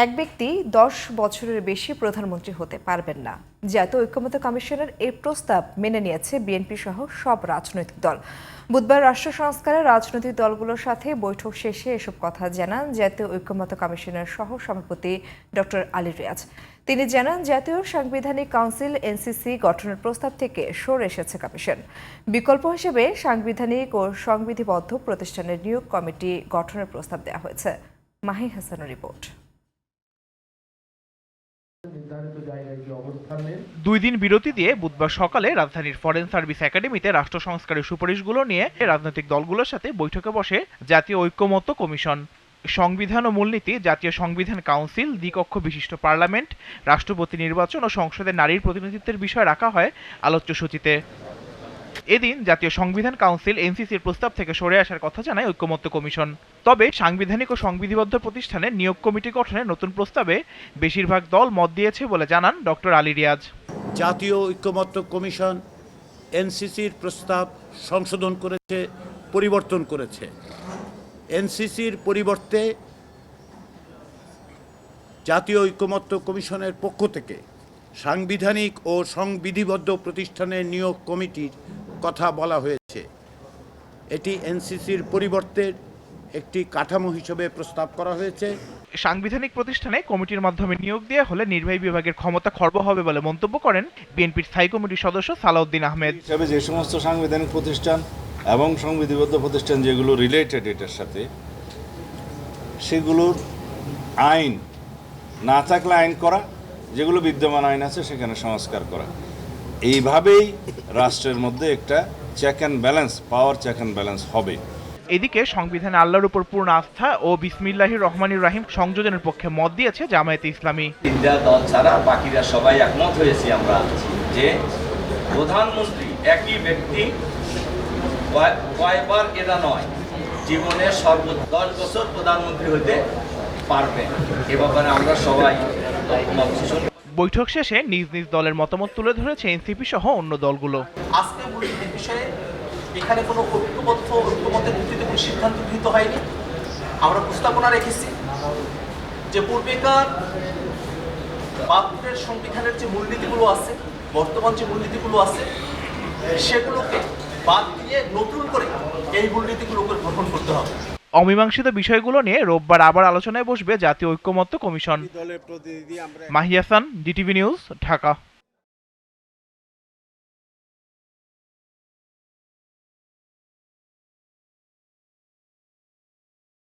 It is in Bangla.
এক ব্যক্তি 10 বছরের বেশি প্রধানমন্ত্রী হতে পারবেন না। জাতীয় ঐক্যমত্য কমিশনের এই প্রস্তাব মেনে নিয়েছে বিএনপি সহ সব রাজনৈতিক দল। বুধবার রাষ্ট্র সংস্কারের রাজনৈতিক দলগুলোর সাথে বৈঠক শেষে এসব কথা জানান জাতীয় ঐক্যমত্য কমিশনের সহ সভাপতি ডক্টর আলী রিয়াজ। তিনি জানান, জাতীয় সাংবিধানিক কাউন্সিল এনসিসি গঠনের প্রস্তাব থেকে সরে এসেছে কমিশন। বিকল্প হিসেবে সাংবিধানিক ও সংবিধিবদ্ধ প্রতিষ্ঠানের নিয়োগ কমিটি গঠনের প্রস্তাব দেওয়া হয়েছে। মাহি হাসানের রিপোর্ট। 2 দিন বিরতি দিয়ে বুধবার সকালে রাজধানীর ফরেন সার্ভিস একাডেমিতে রাষ্ট্র সংস্কারের সুপারিশগুলো নিয়ে রাজনৈতিক দলগুলোর সাথে বৈঠকে বসে জাতীয় ঐক্যমত্য কমিশন। সংবিধান ও মূলনীতি, জাতীয় সংবিধান কাউন্সিল, দ্বিকক্ষ বিশিষ্ট পার্লামেন্ট, রাষ্ট্রপতি নির্বাচন ও সংসদে নারীর প্রতিনিধিত্বের বিষয় রাখা হয় আলোচ্য সূচিতে। এদিন জাতীয় সংবিধান কাউন্সিল এনসিসির প্রস্তাব থেকে সরে আসার কথা জানায় ঐক্যমত্য কমিশন। তবে সাংবিধানিক ও সংবিধিবদ্ধ প্রতিষ্ঠানের নিয়োগ কমিটি গঠনের নতুন প্রস্তাবে বেশিরভাগ দল মত দিয়েছে বলে জানান ডক্টর আলী রিয়াজ। জাতীয় ঐক্যমত্য কমিশন এনসিসির প্রস্তাব সংশোধন করেছে, পরিবর্তন করেছে। এনসিসির পরিবর্তে জাতীয় ঐক্যমত্য কমিশনের পক্ষ থেকে সাংবিধানিক ও সংবিধিবদ্ধ প্রতিষ্ঠানের নিয়োগ কমিটির কথা বলা হয়েছে। এটি এনসিসির পরিবর্তে একটি কাঠামো হিসেবে প্রস্তাব করা হয়েছে। সাংবিধানিক প্রতিষ্ঠানে কমিটির মাধ্যমে নিয়োগ দেওয়া হলে নির্বাহী বিভাগের ক্ষমতা খর্ব হবে বলে মন্তব্য করেন বিএনপির স্থায়ী কমিটির সদস্য সালাউদ্দিন আহমেদ। হিসাবে যে সমস্ত সাংবিধানিক প্রতিষ্ঠান এবং সংবিধিবদ্ধ প্রতিষ্ঠান যেগুলো রিলেটেড এটার সাথে, সেগুলোর আইন না থাকলে আইন করা, যেগুলো বিদ্যমান আইন আছে সেখানে সংস্কার করা। এইভাবেই রাষ্ট্রের মধ্যে একটা check and balance, power check and balance হবে। এদিকে সংবিধানে আল্লাহর উপর পূর্ণ আস্থা ও বিসমিল্লাহির রহমানির রহিম সংযোজনের পক্ষে মত দিয়েছে জামায়াতে ইসলামী। তিনটা দল ছাড়া বাকিরা সবাই একমত হয়েছি আমরা যে প্রধানমন্ত্রী একই ব্যক্তি কয়বার এটা নয়, জীবনে সর্বোচ্চ 10 বছর প্রধানমন্ত্রী হতে পারবে। এ ব্যাপারে আমরা সবাই একমত। বৈঠক শেষে নিজ নিজ দলের মতামত তুলে ধরেছে এনসিপি সহ অন্য দলগুলো। আজকে এই বিষয়ে এখানে কোনো ঐক্যমতের ভিত্তিতে কোনো সিদ্ধান্ত গৃহীত হয়নি। আমরা প্রস্তাবনা রেখেছি যে পূর্বেকার 72-এর সংবিধানের যে মূলনীতিগুলো আছে, বর্তমান যে মূলনীতিগুলো আছে, সেগুলোকে বাদ দিয়ে নতুন করে এই মূলনীতিগুলোকে গ্রহণ করতে হবে। অমীমাংসিত বিষয়গুলো নিয়ে রোববার আবার আলোচনায় বসবে জাতীয় ঐক্যমত্য commission. Mahi Hasan, DTV news, Dhaka.